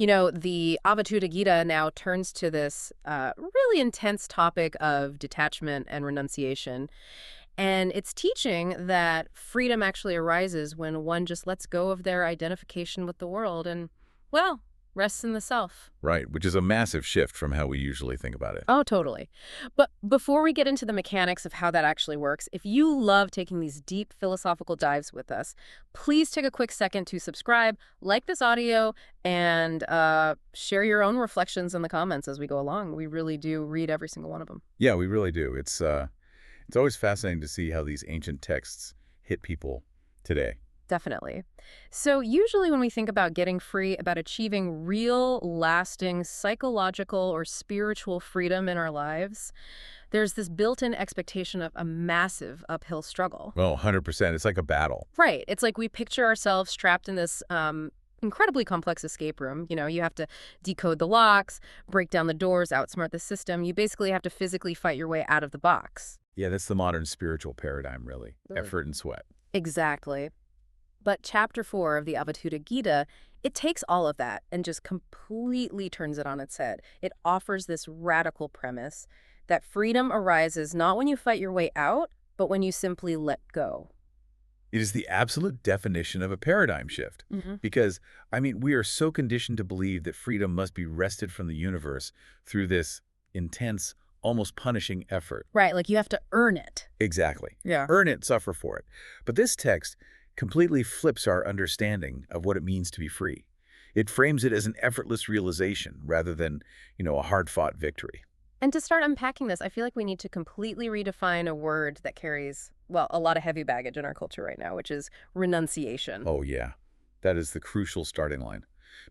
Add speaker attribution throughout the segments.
Speaker 1: You know, the Avadhuta Gita now turns to this really intense topic of detachment and renunciation. And it's teaching that freedom actually arises when one just lets go of their identification with the world and, well, rests in the self.
Speaker 2: Right, which is a massive shift from how we usually think about it.
Speaker 1: Oh, totally. But before we get into the mechanics of how that actually works, if you love taking these deep philosophical dives with us, please take a quick second to subscribe, like this audio, and share your own reflections in the comments as we go along. We really do read every single one of them.
Speaker 2: Yeah, we really do. It's always fascinating to see how these ancient texts hit people today.
Speaker 1: Definitely. So usually when we think about getting free, about achieving real, lasting psychological or spiritual freedom in our lives, there's this built-in expectation of a massive uphill struggle.
Speaker 2: Well, 100%. It's like a battle.
Speaker 1: Right. It's like we picture ourselves trapped in this incredibly complex escape room. You know, you have to decode the locks, break down the doors, outsmart the system. You basically have to physically fight your way out of the box.
Speaker 2: Yeah, that's the modern spiritual paradigm, really.
Speaker 1: Ugh.
Speaker 2: Effort and sweat.
Speaker 1: Exactly. But chapter 4 of the Avadhuta Gita, it takes all of that and just completely turns it on its head. It offers this radical premise that freedom arises not when you fight your way out, but when you simply let go.
Speaker 2: It is the absolute definition of a paradigm shift. Because, we are so conditioned to believe that freedom must be wrested from the universe through this intense, almost punishing effort.
Speaker 1: Right, like you have to earn it.
Speaker 2: Exactly.
Speaker 1: Yeah.
Speaker 2: Earn it, suffer for it. But this text completely flips our understanding of what it means to be free. It frames it as an effortless realization rather than, a hard-fought victory.
Speaker 1: And to start unpacking this, I feel like we need to completely redefine a word that carries, well, a lot of heavy baggage in our culture right now, which is renunciation.
Speaker 2: Oh, yeah. That is the crucial starting line.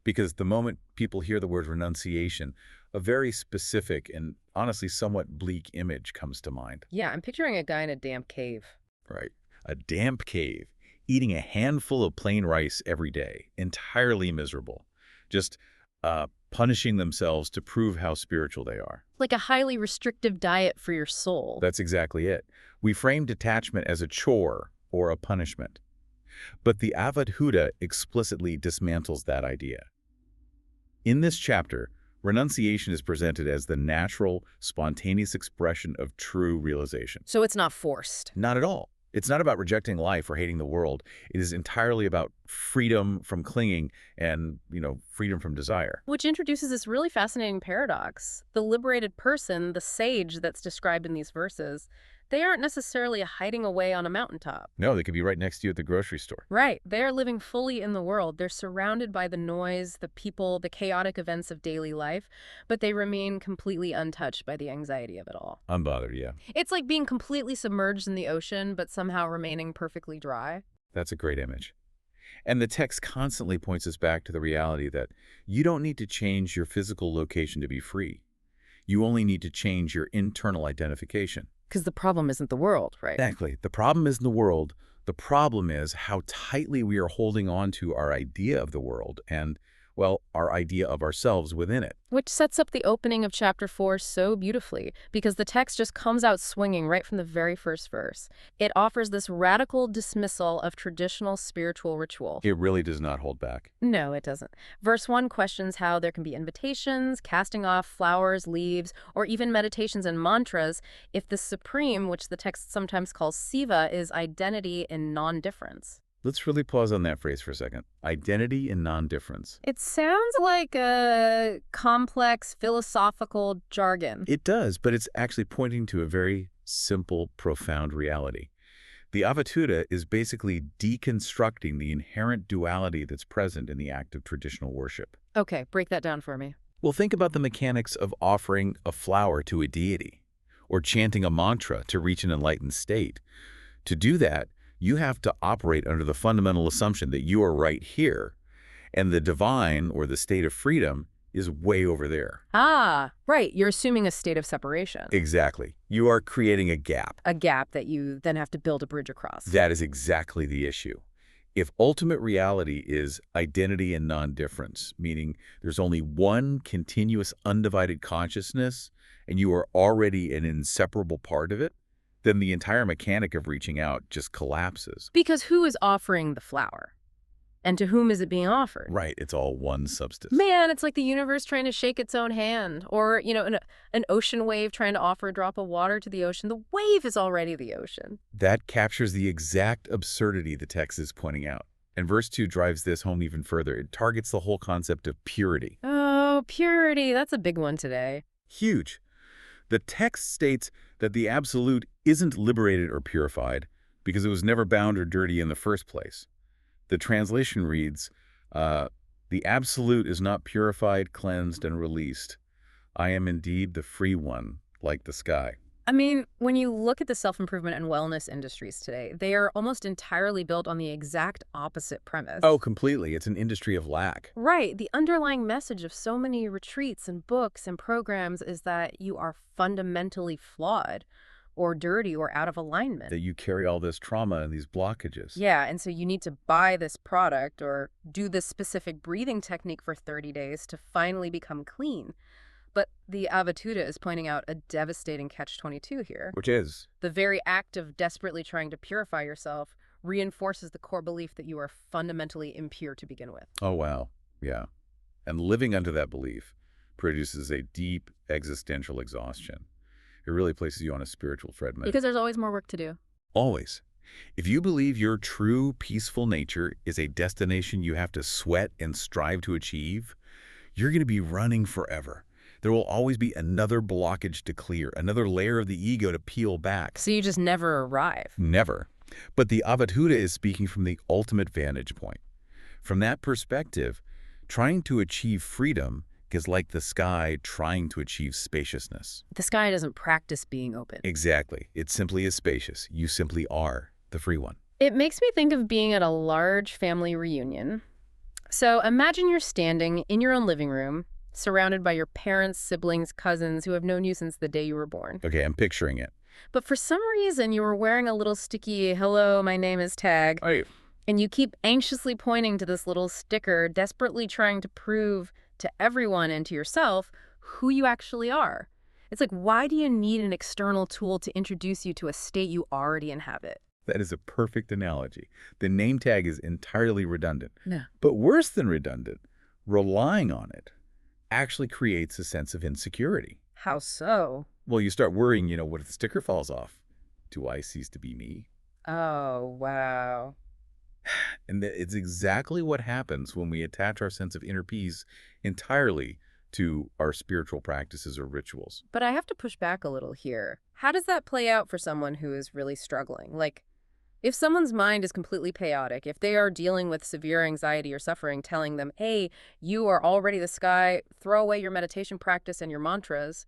Speaker 2: Because the moment people hear the word renunciation, a very specific and honestly somewhat bleak image comes to mind.
Speaker 1: Yeah, I'm picturing a guy in a damp cave.
Speaker 2: Right. A damp cave, eating a handful of plain rice every day, entirely miserable. Just punishing themselves to prove how spiritual they are.
Speaker 1: Like a highly restrictive diet for your soul.
Speaker 2: That's exactly it. We frame detachment as a chore or a punishment. But the Avadhuta explicitly dismantles that idea. In this chapter, renunciation is presented as the natural, spontaneous expression of true realization.
Speaker 1: So it's not forced.
Speaker 2: Not at all. It's not about rejecting life or hating the world. It is entirely about freedom from clinging and, freedom from desire.
Speaker 1: Which introduces this really fascinating paradox. The liberated person, the sage that's described in these verses, they aren't necessarily hiding away on a mountaintop.
Speaker 2: No, they could be right next to you at the grocery store.
Speaker 1: Right. They're living fully in the world. They're surrounded by the noise, the people, the chaotic events of daily life, but they remain completely untouched by the anxiety of it all.
Speaker 2: Unbothered, yeah.
Speaker 1: It's like being completely submerged in the ocean, but somehow remaining perfectly dry.
Speaker 2: That's a great image. And the text constantly points us back to the reality that you don't need to change your physical location to be free. You only need to change your internal identification.
Speaker 1: Because the problem isn't the world, right?
Speaker 2: Exactly. The problem isn't the world. The problem is how tightly we are holding on to our idea of the world and, our idea of ourselves within it.
Speaker 1: Which sets up the opening of chapter 4 so beautifully, because the text just comes out swinging right from the very first verse. It offers this radical dismissal of traditional spiritual ritual.
Speaker 2: It really does not hold back.
Speaker 1: No, it doesn't. Verse 1 questions how there can be invitations, casting off flowers, leaves, or even meditations and mantras if the supreme, which the text sometimes calls Siva, is identity in non-difference.
Speaker 2: Let's really pause on that phrase for a second. Identity and non-difference.
Speaker 1: It sounds like a complex philosophical jargon.
Speaker 2: It does, but it's actually pointing to a very simple, profound reality. The Avadhuta is basically deconstructing the inherent duality that's present in the act of traditional worship.
Speaker 1: Okay, break that down for me.
Speaker 2: Well, think about the mechanics of offering a flower to a deity, or chanting a mantra to reach an enlightened state. To do that, you have to operate under the fundamental assumption that you are right here, and the divine, or the state of freedom, is way over there.
Speaker 1: Ah, right. You're assuming a state of separation.
Speaker 2: Exactly. You are creating a gap.
Speaker 1: A gap that you then have to build a bridge across.
Speaker 2: That is exactly the issue. If ultimate reality is identity and non-difference, meaning there's only one continuous undivided consciousness, and you are already an inseparable part of it, then the entire mechanic of reaching out just collapses.
Speaker 1: Because who is offering the flower? And to whom is it being offered?
Speaker 2: Right, it's all one substance.
Speaker 1: Man, it's like the universe trying to shake its own hand. Or, an ocean wave trying to offer a drop of water to the ocean. The wave is already the ocean.
Speaker 2: That captures the exact absurdity the text is pointing out. And verse 2 drives this home even further. It targets the whole concept of purity.
Speaker 1: Oh, purity. That's a big one today.
Speaker 2: Huge. The text states that the absolute isn't liberated or purified because it was never bound or dirty in the first place. The translation reads, the absolute is not purified, cleansed, and released. I am indeed the free one, like the sky.
Speaker 1: I mean, when you look at the self-improvement and wellness industries today, they are almost entirely built on the exact opposite premise.
Speaker 2: Oh, completely. It's an industry of lack.
Speaker 1: Right. The underlying message of so many retreats and books and programs is that you are fundamentally flawed or dirty or out of alignment.
Speaker 2: That you carry all this trauma and these blockages.
Speaker 1: Yeah, and so you need to buy this product or do this specific breathing technique for 30 days to finally become clean. But the Avadhuta is pointing out a devastating catch-22 here.
Speaker 2: Which is?
Speaker 1: The very act of desperately trying to purify yourself reinforces the core belief that you are fundamentally impure to begin with.
Speaker 2: Oh, wow. Yeah. And living under that belief produces a deep existential exhaustion. It really places you on a spiritual treadmill.
Speaker 1: Because there's always more work to do.
Speaker 2: Always. If you believe your true peaceful nature is a destination you have to sweat and strive to achieve, you're going to be running forever. There will always be another blockage to clear, another layer of the ego to peel back.
Speaker 1: So you just never arrive.
Speaker 2: Never. But the Avadhuta is speaking from the ultimate vantage point. From that perspective, trying to achieve freedom is like the sky trying to achieve spaciousness.
Speaker 1: The sky doesn't practice being open.
Speaker 2: Exactly. It simply is spacious. You simply are the free one.
Speaker 1: It makes me think of being at a large family reunion. So imagine you're standing in your own living room, surrounded by your parents, siblings, cousins who have known you since the day you were born.
Speaker 2: Okay, I'm picturing it.
Speaker 1: But for some reason, you were wearing a little sticky, "Hello, my name is tag."
Speaker 2: Oh,
Speaker 1: And you keep anxiously pointing to this little sticker, desperately trying to prove to everyone and to yourself who you actually are. It's like, why do you need an external tool to introduce you to a state you already inhabit?
Speaker 2: that is a perfect analogy. The name tag is entirely redundant.
Speaker 1: Yeah.
Speaker 2: But worse than redundant, relying on it actually creates a sense of insecurity.
Speaker 1: How so?
Speaker 2: Well, you start worrying, what if the sticker falls off? Do I cease to be me?
Speaker 1: Oh, wow.
Speaker 2: And it's exactly what happens when we attach our sense of inner peace entirely to our spiritual practices or rituals.
Speaker 1: But I have to push back a little here. How does that play out for someone who is really struggling? Like, if someone's mind is completely chaotic, if they are dealing with severe anxiety or suffering, telling them, hey, you are already the sky, throw away your meditation practice and your mantras,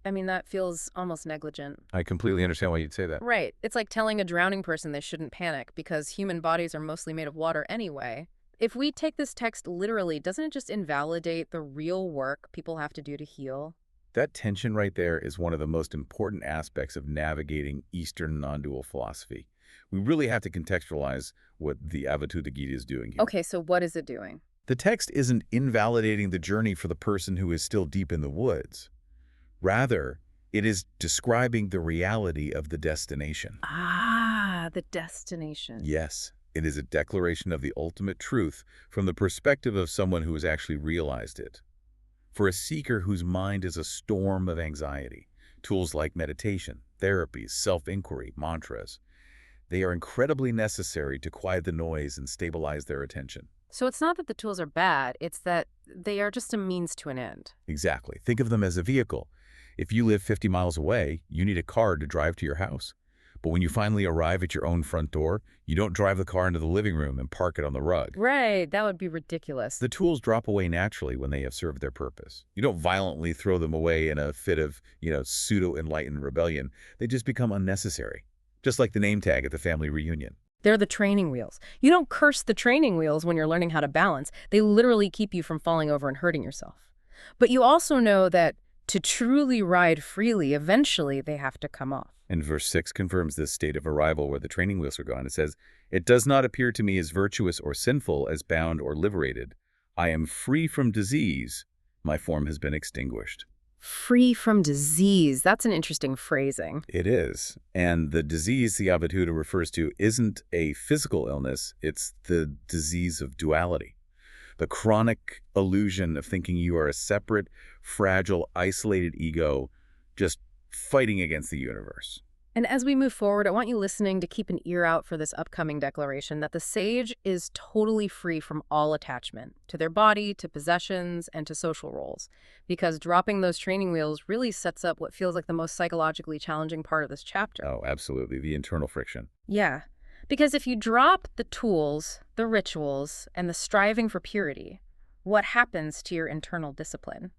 Speaker 1: I mean, that feels almost negligent.
Speaker 2: I completely understand why you'd say that.
Speaker 1: Right. It's like telling a drowning person they shouldn't panic because human bodies are mostly made of water anyway. If we take this text literally, doesn't it just invalidate the real work people have to do to heal?
Speaker 2: That tension right there is one of the most important aspects of navigating Eastern non-dual philosophy. We really have to contextualize what the Avadhuta Gita is doing here.
Speaker 1: Okay, so what is it doing?
Speaker 2: The text isn't invalidating the journey for the person who is still deep in the woods. Rather, it is describing the reality of the destination.
Speaker 1: Ah, the destination.
Speaker 2: Yes, it is a declaration of the ultimate truth from the perspective of someone who has actually realized it. For a seeker whose mind is a storm of anxiety, tools like meditation, therapies, self-inquiry, mantras, they are incredibly necessary to quiet the noise and stabilize their attention.
Speaker 1: So it's not that the tools are bad, it's that they are just a means to an end.
Speaker 2: Exactly. Think of them as a vehicle. If you live 50 miles away, you need a car to drive to your house. But when you finally arrive at your own front door, you don't drive the car into the living room and park it on the rug.
Speaker 1: Right, that would be ridiculous.
Speaker 2: The tools drop away naturally when they have served their purpose. You don't violently throw them away in a fit of, pseudo-enlightened rebellion. They just become unnecessary. Just like the name tag at the family reunion.
Speaker 1: They're the training wheels. You don't curse the training wheels when you're learning how to balance. They literally keep you from falling over and hurting yourself. But you also know that to truly ride freely, eventually they have to come off.
Speaker 2: And verse 6 confirms this state of arrival where the training wheels are gone. It says, "It does not appear to me as virtuous or sinful, as bound or liberated. I am free from disease. My form has been extinguished."
Speaker 1: Free from disease. That's an interesting phrasing.
Speaker 2: It is. And the disease the Avadhuta refers to isn't a physical illness, it's the disease of duality. The chronic illusion of thinking you are a separate, fragile, isolated ego just fighting against the universe.
Speaker 1: And as we move forward, I want you listening to keep an ear out for this upcoming declaration that the sage is totally free from all attachment to their body, to possessions, and to social roles. Because dropping those training wheels really sets up what feels like the most psychologically challenging part of this chapter.
Speaker 2: Oh, absolutely. The internal friction.
Speaker 1: Yeah. Because if you drop the tools, the rituals, and the striving for purity, what happens to your internal discipline?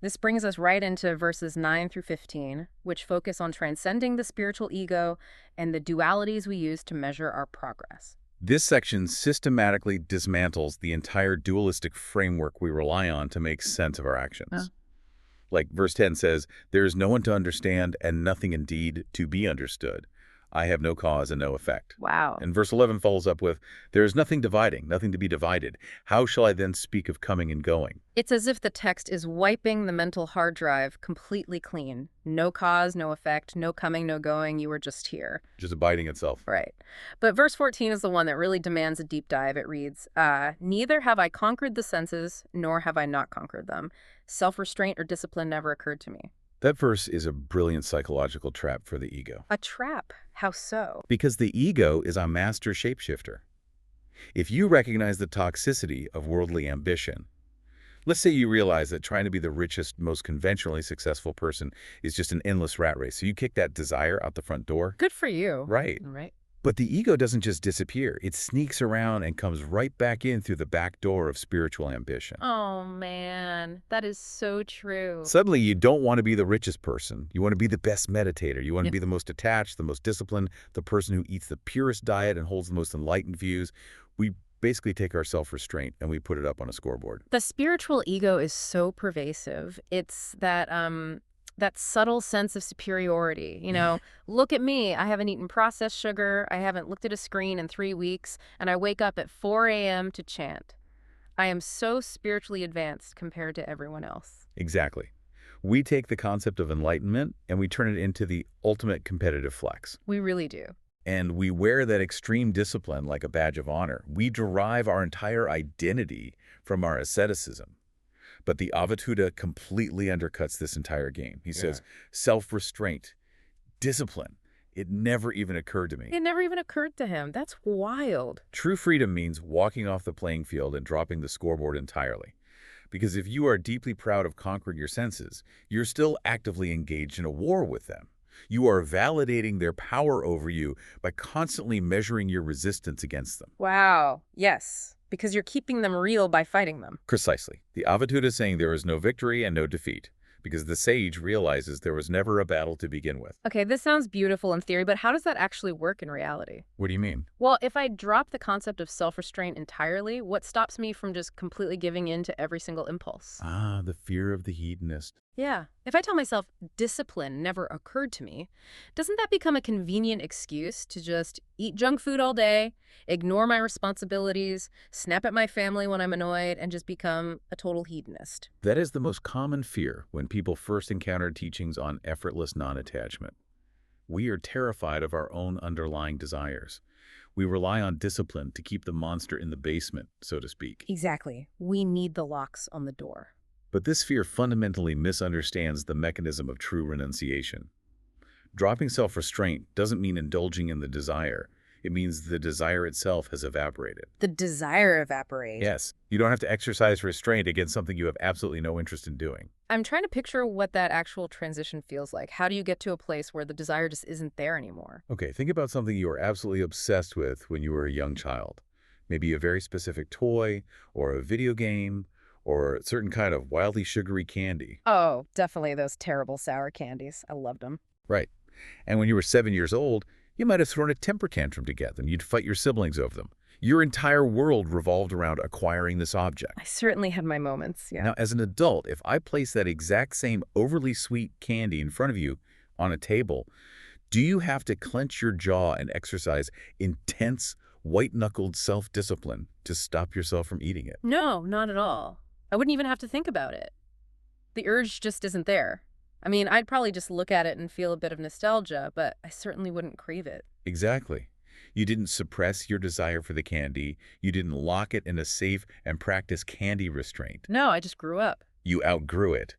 Speaker 1: This brings us right into verses 9 through 15, which focus on transcending the spiritual ego and the dualities we use to measure our progress.
Speaker 2: This section systematically dismantles the entire dualistic framework we rely on to make sense of our actions.
Speaker 1: Oh.
Speaker 2: Like verse 10 says, "There is no one to understand and nothing indeed to be understood. I have no cause and no effect."
Speaker 1: Wow.
Speaker 2: And verse 11 follows up with, "There is nothing dividing, nothing to be divided. How shall I then speak of coming and going?"
Speaker 1: It's as if the text is wiping the mental hard drive completely clean. No cause, no effect, no coming, no going, you were just here.
Speaker 2: Just abiding itself.
Speaker 1: Right. But verse 14 is the one that really demands a deep dive. It reads, neither have I conquered the senses, nor have I not conquered them. Self-restraint or discipline never occurred to me.
Speaker 2: That verse is a brilliant psychological trap for the ego.
Speaker 1: A trap? How so?
Speaker 2: Because the ego is a master shapeshifter. If you recognize the toxicity of worldly ambition, let's say you realize that trying to be the richest, most conventionally successful person is just an endless rat race. So you kick that desire out the front door.
Speaker 1: Good for you.
Speaker 2: Right.
Speaker 1: Right.
Speaker 2: But the ego doesn't just disappear. It sneaks around and comes right back in through the back door of spiritual ambition.
Speaker 1: Oh, man. That is so true.
Speaker 2: Suddenly, you don't want to be the richest person. You want to be the best meditator. You want to be the most attached, the most disciplined, the person who eats the purest diet and holds the most enlightened views. We basically take our self-restraint and we put it up on a scoreboard.
Speaker 1: The spiritual ego is so pervasive. It's that subtle sense of superiority. You know, look at me. I haven't eaten processed sugar. I haven't looked at a screen in 3 weeks, and I wake up at 4 a.m. to chant. I am so spiritually advanced compared to everyone else.
Speaker 2: Exactly. We take the concept of enlightenment and we turn it into the ultimate competitive flex.
Speaker 1: We really do.
Speaker 2: And we wear that extreme discipline like a badge of honor. We derive our entire identity from our asceticism. But the Avadhuta completely undercuts this entire game. He says, self-restraint, discipline. It never even occurred to me.
Speaker 1: It never even occurred to him. That's wild.
Speaker 2: True freedom means walking off the playing field and dropping the scoreboard entirely. Because if you are deeply proud of conquering your senses, you're still actively engaged in a war with them. You are validating their power over you by constantly measuring your resistance against them.
Speaker 1: Wow. Yes. Because you're keeping them real by fighting them.
Speaker 2: Precisely. The Avadhuta is saying there is no victory and no defeat, because the sage realizes there was never a battle to begin with.
Speaker 1: Okay, this sounds beautiful in theory, but how does that actually work in reality?
Speaker 2: What do you mean?
Speaker 1: Well, if I drop the concept of self-restraint entirely, what stops me from just completely giving in to every single impulse?
Speaker 2: Ah, the fear of the hedonist.
Speaker 1: Yeah. If I tell myself discipline never occurred to me, doesn't that become a convenient excuse to just eat junk food all day, ignore my responsibilities, snap at my family when I'm annoyed, and just become a total hedonist?
Speaker 2: That is the most common fear when people first encounter teachings on effortless non-attachment. We are terrified of our own underlying desires. We rely on discipline to keep the monster in the basement, so to speak.
Speaker 1: Exactly. We need the locks on the door.
Speaker 2: But this fear fundamentally misunderstands the mechanism of true renunciation. Dropping self-restraint doesn't mean indulging in the desire. It means the desire itself has evaporated.
Speaker 1: The desire evaporates.
Speaker 2: Yes, you don't have to exercise restraint against something you have absolutely no interest in doing.
Speaker 1: I'm trying to picture what that actual transition feels like. How do you get to a place where the desire just isn't there anymore?
Speaker 2: Okay, think about something you were absolutely obsessed with when you were a young child. Maybe a very specific toy, or a video game, or a certain kind of wildly sugary candy.
Speaker 1: Oh, definitely those terrible sour candies. I loved them.
Speaker 2: Right. And when you were 7 years old, you might have thrown a temper tantrum to get them. You'd fight your siblings over them. Your entire world revolved around acquiring this object.
Speaker 1: I certainly had my moments, yeah.
Speaker 2: Now, as an adult, if I place that exact same overly sweet candy in front of you on a table, do you have to clench your jaw and exercise intense, white-knuckled self-discipline to stop yourself from eating it?
Speaker 1: No, not at all. I wouldn't even have to think about it. The urge just isn't there. I mean, I'd probably just look at it and feel a bit of nostalgia, but I certainly wouldn't crave it.
Speaker 2: Exactly. You didn't suppress your desire for the candy. You didn't lock it in a safe and practice candy restraint.
Speaker 1: No, I just grew up.
Speaker 2: You outgrew it.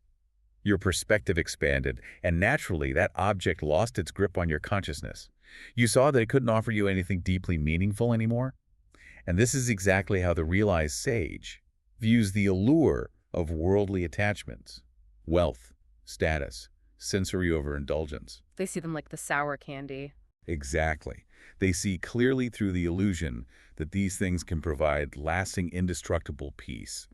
Speaker 2: Your perspective expanded, and naturally that object lost its grip on your consciousness. You saw that it couldn't offer you anything deeply meaningful anymore. And this is exactly how the realized sage views the allure of worldly attachments, wealth, status, sensory overindulgence.
Speaker 1: They see them like the sour candy.
Speaker 2: Exactly. They see clearly through the illusion that these things can provide lasting, indestructible peace.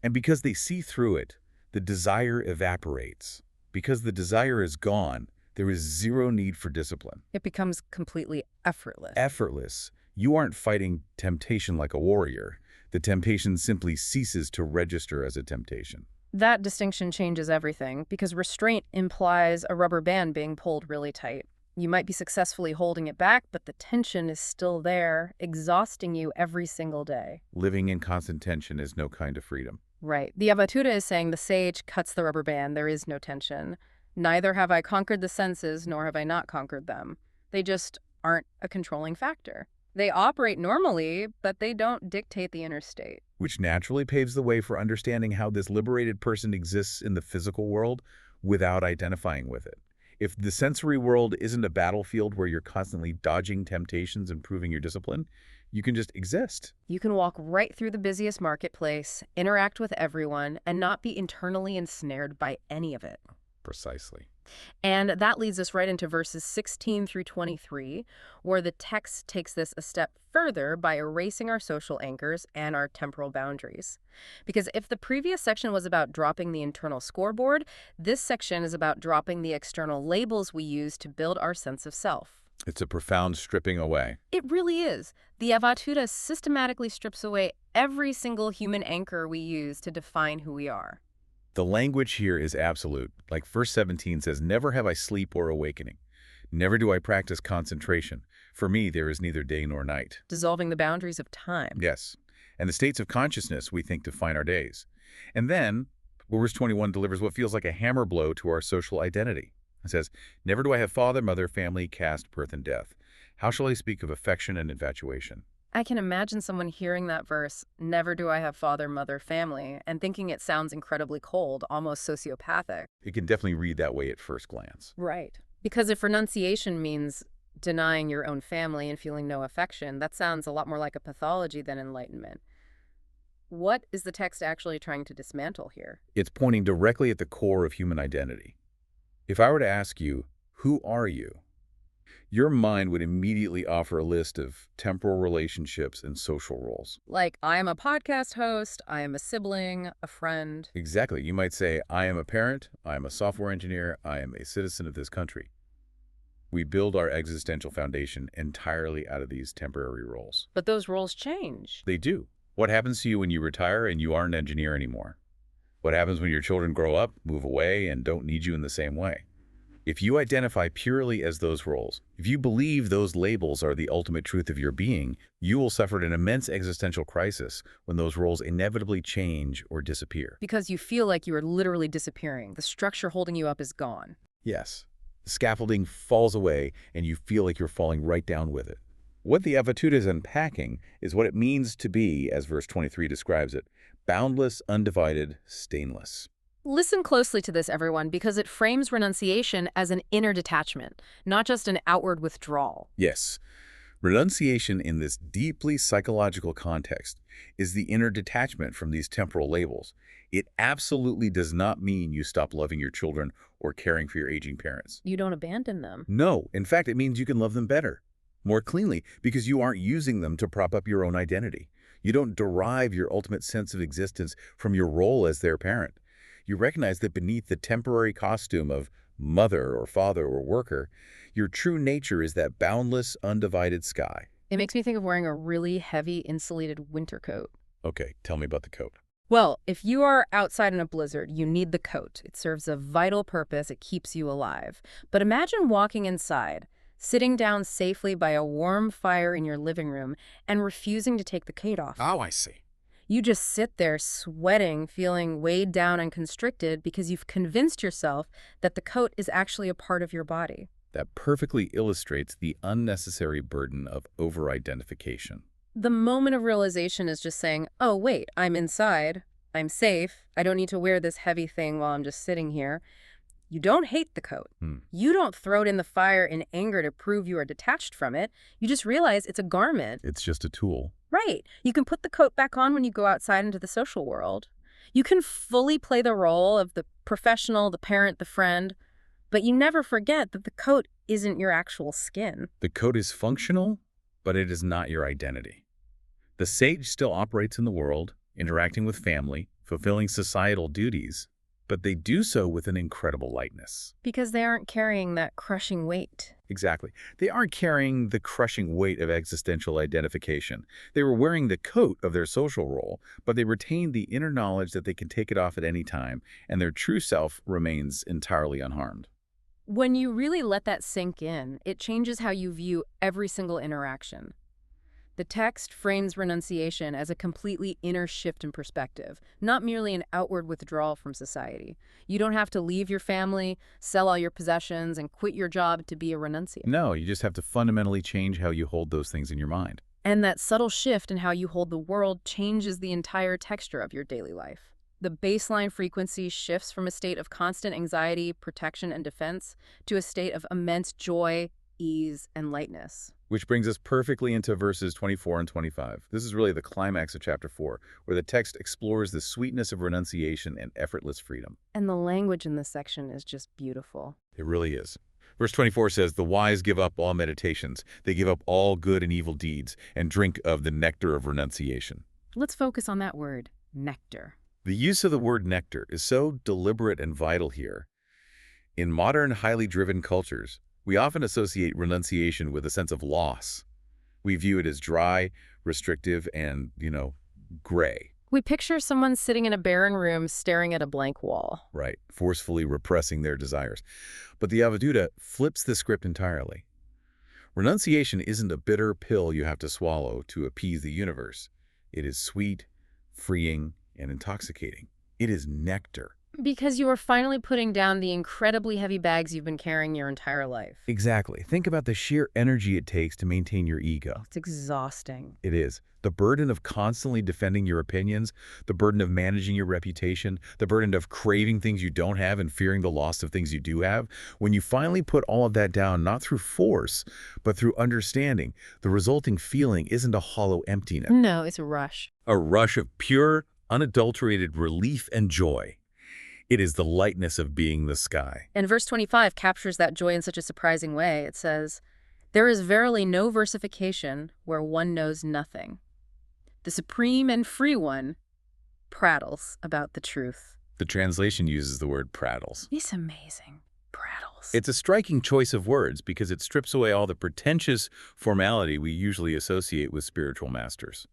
Speaker 2: And because they see through it, the desire evaporates. Because the desire is gone, there is zero need for discipline.
Speaker 1: It becomes completely effortless.
Speaker 2: Effortless. You aren't fighting temptation like a warrior. The temptation simply ceases to register as a temptation.
Speaker 1: That distinction changes everything, because restraint implies a rubber band being pulled really tight. You might be successfully holding it back, but the tension is still there, exhausting you every single day.
Speaker 2: Living in constant tension is no kind of freedom.
Speaker 1: Right. The Avadhuta is saying the sage cuts the rubber band, there is no tension. Neither have I conquered the senses, nor have I not conquered them. They just aren't a controlling factor. They operate normally, but they don't dictate the inner state.
Speaker 2: Which naturally paves the way for understanding how this liberated person exists in the physical world without identifying with it. If the sensory world isn't a battlefield where you're constantly dodging temptations and proving your discipline, you can just exist.
Speaker 1: You can walk right through the busiest marketplace, interact with everyone, and not be internally ensnared by any of it.
Speaker 2: Precisely.
Speaker 1: And that leads us right into verses 16 through 23, where the text takes this a step further by erasing our social anchors and our temporal boundaries. Because if the previous section was about dropping the internal scoreboard, this section is about dropping the external labels we use to build our sense of self.
Speaker 2: It's a profound stripping away.
Speaker 1: It really is. The Avadhuta systematically strips away every single human anchor we use to define who we are.
Speaker 2: The language here is absolute. Like verse 17 says, "Never have I sleep or awakening. Never do I practice concentration. For me, there is neither day nor night."
Speaker 1: Dissolving the boundaries of time.
Speaker 2: Yes. And the states of consciousness we think define our days. And then, verse 21 delivers what feels like a hammer blow to our social identity. It says, "Never do I have father, mother, family, caste, birth, and death. How shall I speak of affection and infatuation?"
Speaker 1: I can imagine someone hearing that verse, "Never do I have father, mother, family," and thinking it sounds incredibly cold, almost sociopathic.
Speaker 2: It can definitely read that way at first glance.
Speaker 1: Right. Because if renunciation means denying your own family and feeling no affection, that sounds a lot more like a pathology than enlightenment. What is the text actually trying to dismantle here?
Speaker 2: It's pointing directly at the core of human identity. If I were to ask you, who are you? Your mind would immediately offer a list of temporal relationships and social roles.
Speaker 1: Like, I am a podcast host, I am a sibling, a friend.
Speaker 2: Exactly. You might say, I am a parent, I am a software engineer, I am a citizen of this country. We build our existential foundation entirely out of these temporary roles.
Speaker 1: But those roles change.
Speaker 2: They do. What happens to you when you retire and you aren't an engineer anymore? What happens when your children grow up, move away, and don't need you in the same way? If you identify purely as those roles, if you believe those labels are the ultimate truth of your being, you will suffer an immense existential crisis when those roles inevitably change or disappear.
Speaker 1: Because you feel like you are literally disappearing. The structure holding you up is gone.
Speaker 2: Yes. The scaffolding falls away and you feel like you're falling right down with it. What the Avadhuta is unpacking is what it means to be, as verse 23 describes it, boundless, undivided, stainless.
Speaker 1: Listen closely to this, everyone, because it frames renunciation as an inner detachment, not just an outward withdrawal.
Speaker 2: Yes. Renunciation in this deeply psychological context is the inner detachment from these temporal labels. It absolutely does not mean you stop loving your children or caring for your aging parents.
Speaker 1: You don't abandon them.
Speaker 2: No. In fact, it means you can love them better, more cleanly, because you aren't using them to prop up your own identity. You don't derive your ultimate sense of existence from your role as their parent. You recognize that beneath the temporary costume of mother or father or worker, your true nature is that boundless, undivided sky.
Speaker 1: It makes me think of wearing a really heavy, insulated winter coat.
Speaker 2: Okay, tell me about the coat.
Speaker 1: Well, if you are outside in a blizzard, you need the coat. It serves a vital purpose. It keeps you alive. But imagine walking inside, sitting down safely by a warm fire in your living room, and refusing to take the coat off.
Speaker 2: Oh, I see.
Speaker 1: You just sit there sweating, feeling weighed down and constricted because you've convinced yourself that the coat is actually a part of your body.
Speaker 2: That perfectly illustrates the unnecessary burden of over-identification.
Speaker 1: The moment of realization is just saying, oh, wait, I'm inside. I'm safe. I don't need to wear this heavy thing while I'm just sitting here. You don't hate the coat. You don't throw it in the fire in anger to prove you are detached from it. You just realize it's a garment.
Speaker 2: It's just a tool.
Speaker 1: Right. You can put the coat back on when you go outside into the social world. You can fully play the role of the professional, the parent, the friend, but you never forget that the coat isn't your actual skin.
Speaker 2: The coat is functional, but it is not your identity. The sage still operates in the world, interacting with family, fulfilling societal duties, but they do so with an incredible lightness.
Speaker 1: Because they aren't carrying that crushing weight.
Speaker 2: Exactly. They aren't carrying the crushing weight of existential identification. They were wearing the coat of their social role, but they retain the inner knowledge that they can take it off at any time, and their true self remains entirely unharmed.
Speaker 1: When you really let that sink in, it changes how you view every single interaction. The text frames renunciation as a completely inner shift in perspective, not merely an outward withdrawal from society. You don't have to leave your family, sell all your possessions, and quit your job to be a renunciate.
Speaker 2: No, you just have to fundamentally change how you hold those things in your mind.
Speaker 1: And that subtle shift in how you hold the world changes the entire texture of your daily life. The baseline frequency shifts from a state of constant anxiety, protection, and defense to a state of immense joy, ease, and lightness.
Speaker 2: Which brings us perfectly into verses 24 and 25. This is really the climax of chapter 4, where the text explores the sweetness of renunciation and effortless freedom.
Speaker 1: And the language in this section is just beautiful.
Speaker 2: It really is. Verse 24 says, "The wise give up all meditations. They give up all good and evil deeds and drink of the nectar of renunciation."
Speaker 1: Let's focus on that word, nectar.
Speaker 2: The use of the word nectar is so deliberate and vital here. In modern, highly driven cultures, we often associate renunciation with a sense of loss. We view it as dry, restrictive, and, gray.
Speaker 1: We picture someone sitting in a barren room staring at a blank wall.
Speaker 2: Right, forcefully repressing their desires. But the Avadhuta flips the script entirely. Renunciation isn't a bitter pill you have to swallow to appease the universe. It is sweet, freeing, and intoxicating. It is nectar.
Speaker 1: Because you are finally putting down the incredibly heavy bags you've been carrying your entire life.
Speaker 2: Exactly. Think about the sheer energy it takes to maintain your ego.
Speaker 1: It's exhausting.
Speaker 2: It is. The burden of constantly defending your opinions, the burden of managing your reputation, the burden of craving things you don't have and fearing the loss of things you do have. When you finally put all of that down, not through force, but through understanding, the resulting feeling isn't a hollow emptiness.
Speaker 1: No, it's a rush.
Speaker 2: A rush of pure, unadulterated relief and joy. It is the lightness of being the sky.
Speaker 1: And verse 25 captures that joy in such a surprising way. It says, "There is verily no versification where one knows nothing. The supreme and free one prattles about the truth."
Speaker 2: The translation uses the word prattles.
Speaker 1: It's amazing. Prattles.
Speaker 2: It's a striking choice of words because it strips away all the pretentious formality we usually associate with spiritual masters.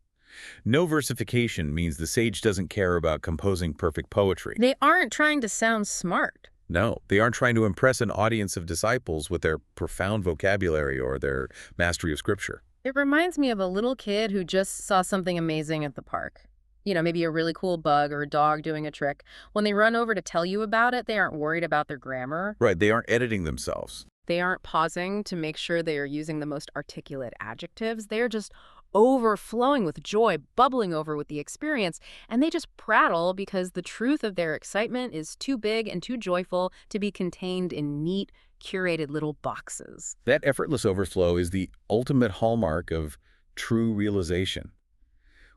Speaker 2: No versification means the sage doesn't care about composing perfect poetry.
Speaker 1: They aren't trying to sound smart.
Speaker 2: No, they aren't trying to impress an audience of disciples with their profound vocabulary or their mastery of scripture.
Speaker 1: It reminds me of a little kid who just saw something amazing at the park. Maybe a really cool bug or a dog doing a trick. When they run over to tell you about it, they aren't worried about their grammar.
Speaker 2: Right, they aren't editing themselves.
Speaker 1: They aren't pausing to make sure they are using the most articulate adjectives. They are just overflowing with joy, bubbling over with the experience, and they just prattle because the truth of their excitement is too big and too joyful to be contained in neat, curated little boxes.
Speaker 2: That effortless overflow is the ultimate hallmark of true realization.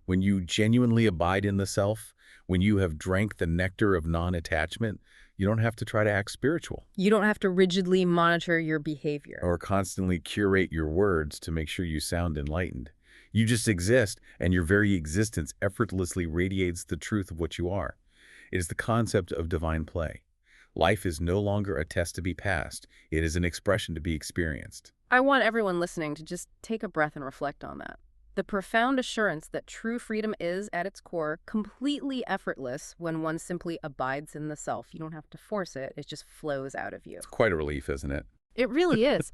Speaker 2: When you genuinely abide in the self, when you have drank the nectar of non-attachment, you don't have to try to act spiritual.
Speaker 1: You don't have to rigidly monitor your behavior.
Speaker 2: Or constantly curate your words to make sure you sound enlightened. You just exist, and your very existence effortlessly radiates the truth of what you are. It is the concept of divine play. Life is no longer a test to be passed. It is an expression to be experienced.
Speaker 1: I want everyone listening to just take a breath and reflect on that. The profound assurance that true freedom is, at its core, completely effortless when one simply abides in the self. You don't have to force it. It just flows out of you.
Speaker 2: It's quite a relief, isn't it?
Speaker 1: It really is.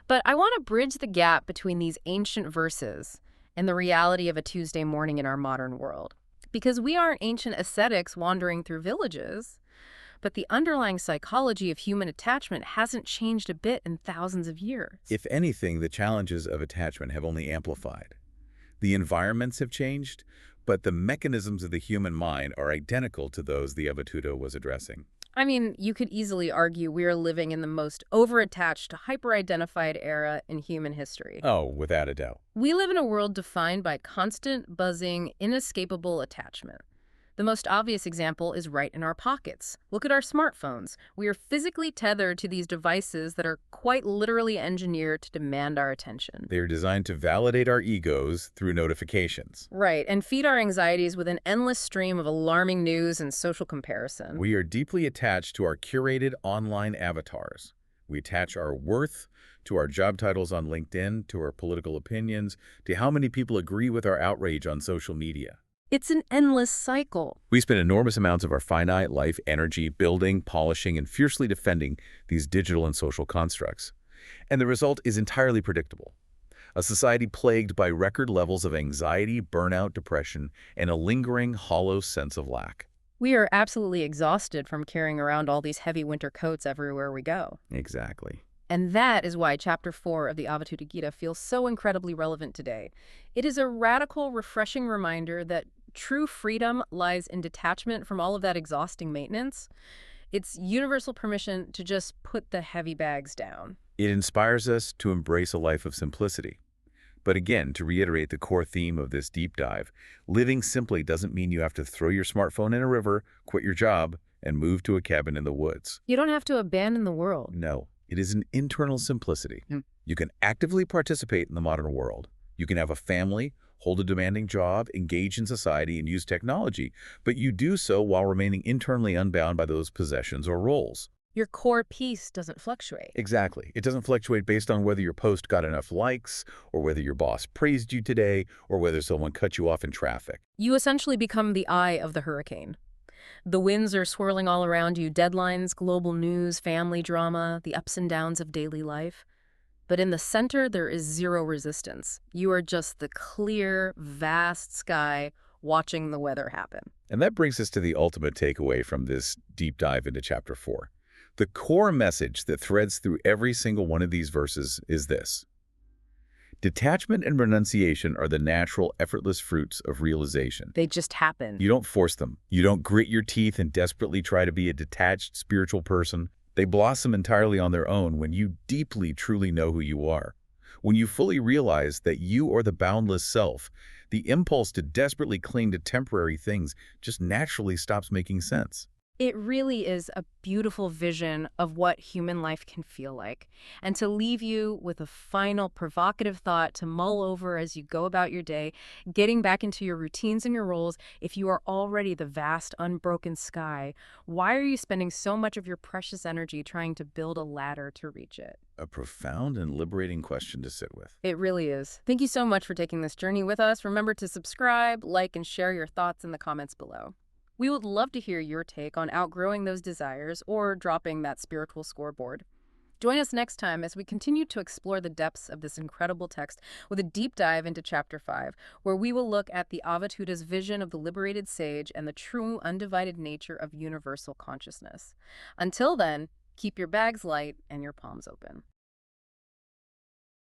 Speaker 1: But I want to bridge the gap between these ancient verses and the reality of a Tuesday morning in our modern world. because we aren't ancient ascetics wandering through villages. But the underlying psychology of human attachment hasn't changed a bit in thousands of years.
Speaker 2: If anything, the challenges of attachment have only amplified. The environments have changed, but the mechanisms of the human mind are identical to those the Avadhuta was addressing.
Speaker 1: I mean, you could easily argue we are living in the most over-attached, hyper-identified era in human history.
Speaker 2: Oh, without a doubt.
Speaker 1: We live in a world defined by constant, buzzing, inescapable attachment. The most obvious example is right in our pockets. Look at our smartphones. We are physically tethered to these devices that are quite literally engineered to demand our attention.
Speaker 2: They are designed to validate our egos through notifications.
Speaker 1: Right, and feed our anxieties with an endless stream of alarming news and social comparison.
Speaker 2: We are deeply attached to our curated online avatars. We attach our worth to our job titles on LinkedIn, to our political opinions, to how many people agree with our outrage on social media.
Speaker 1: It's an endless cycle.
Speaker 2: We spend enormous amounts of our finite life energy building, polishing, and fiercely defending these digital and social constructs. And the result is entirely predictable. A society plagued by record levels of anxiety, burnout, depression, and a lingering, hollow sense of lack.
Speaker 1: We are absolutely exhausted from carrying around all these heavy winter coats everywhere we go.
Speaker 2: Exactly.
Speaker 1: And that is why Chapter 4 of the Avadhuta Gita feels so incredibly relevant today. It is a radical, refreshing reminder that true freedom lies in detachment from all of that exhausting maintenance. It's universal permission to just put the heavy bags down.
Speaker 2: It inspires us to embrace a life of simplicity. But again, to reiterate the core theme of this deep dive, living simply doesn't mean you have to throw your smartphone in a river, quit your job, and move to a cabin in the woods.
Speaker 1: You don't have to abandon the world.
Speaker 2: No, it is an internal simplicity.
Speaker 1: Hmm.
Speaker 2: You can actively participate in the modern world. You can have a family, hold a demanding job, engage in society, and use technology, but you do so while remaining internally unbound by those possessions or roles.
Speaker 1: Your core peace doesn't fluctuate.
Speaker 2: Exactly. It doesn't fluctuate based on whether your post got enough likes, or whether your boss praised you today, or whether someone cut you off in traffic.
Speaker 1: You essentially become the eye of the hurricane. The winds are swirling all around you, deadlines, global news, family drama, the ups and downs of daily life. But in the center, there is zero resistance. You are just the clear, vast sky watching the weather happen.
Speaker 2: And that brings us to the ultimate takeaway from this deep dive into Chapter 4. The core message that threads through every single one of these verses is this: detachment and renunciation are the natural, effortless fruits of realization.
Speaker 1: They just happen.
Speaker 2: You don't force them. You don't grit your teeth and desperately try to be a detached spiritual person. They blossom entirely on their own when you deeply, truly know who you are. When you fully realize that you are the boundless self, the impulse to desperately cling to temporary things just naturally stops making sense.
Speaker 1: It really is a beautiful vision of what human life can feel like. And to leave you with a final provocative thought to mull over as you go about your day, getting back into your routines and your roles, if you are already the vast, unbroken sky, why are you spending so much of your precious energy trying to build a ladder to reach it?
Speaker 2: A profound and liberating question to sit with.
Speaker 1: It really is. Thank you so much for taking this journey with us. Remember to subscribe, like, and share your thoughts in the comments below. We would love to hear your take on outgrowing those desires or dropping that spiritual scoreboard. Join us next time as we continue to explore the depths of this incredible text with a deep dive into Chapter 5, where we will look at the Avadhuta's vision of the liberated sage and the true undivided nature of universal consciousness. Until then, keep your bags light and your palms open.